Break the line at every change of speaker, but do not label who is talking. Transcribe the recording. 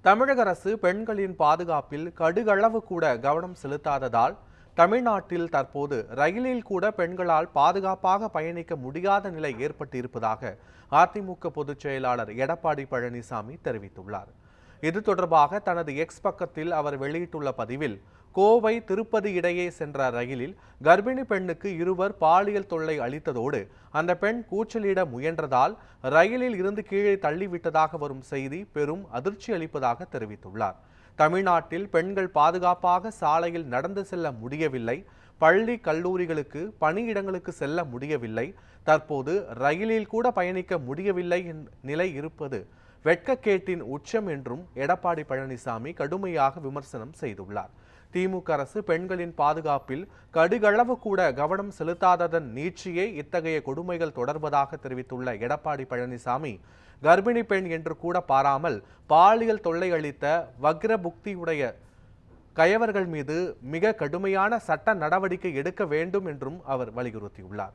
தமிழக அரசு பெண்களின் பாதுகாப்பில் கடுகளவு கூட கவனம் செலுத்தாததால் தமிழ்நாட்டில் தற்போது ரயிலில் கூட பெண்களால் பாதுகாப்பாக பயணிக்க முடியாத நிலை ஏற்பட்டிருப்பதாக அதிமுக பொதுச் செயலாளர் எடப்பாடி பழனிசாமி தெரிவித்துள்ளார். இது தொடர்பாக தனது எக்ஸ் பக்கத்தில் அவர் வெளியிட்டுள்ள பதிவில், கோவை திருப்பதி இடையே சென்ற ரயிலில் கர்ப்பிணி பெண்ணுக்கு இருவர் பாலியல் தொல்லை அளித்ததோடு அந்த பெண் கூச்சலிட முயன்றதால் ரயிலில் இருந்து கீழே தள்ளிவிட்டதாக வரும் செய்தி பெரும் அதிர்ச்சி அளிப்பதாக தெரிவித்துள்ளார். தமிழ்நாட்டில் பெண்கள் பாதுகாப்பாக சாலையில் நடந்து செல்ல முடியவில்லை, பள்ளி கல்லூரிகளுக்கு பணியிடங்களுக்கு செல்ல முடியவில்லை, தற்போது ரயிலில் கூட பயணிக்க முடியவில்லை நிலை இருப்பது வெட்கக்கேட்டின் உச்சம் என்றும் எடப்பாடி பழனிசாமி கடுமையாக விமர்சனம் செய்துள்ளார். திமுக அரசு பெண்களின் பாதுகாப்பில் கடுகளவு கூட கவனம் செலுத்தாததன் நீட்சியே இத்தகைய கொடுமைகள் தொடர்வதாக தெரிவித்துள்ள எடப்பாடி பழனிசாமி, கர்ப்பிணி பெண் என்று கூட பாராமல் பாலியல் தொல்லை அளித்த வக்ர புக்தியுடைய கயவர்கள் மீது மிக கடுமையான சட்ட நடவடிக்கை எடுக்க வேண்டும் என்றும் அவர் வலியுறுத்தியுள்ளார்.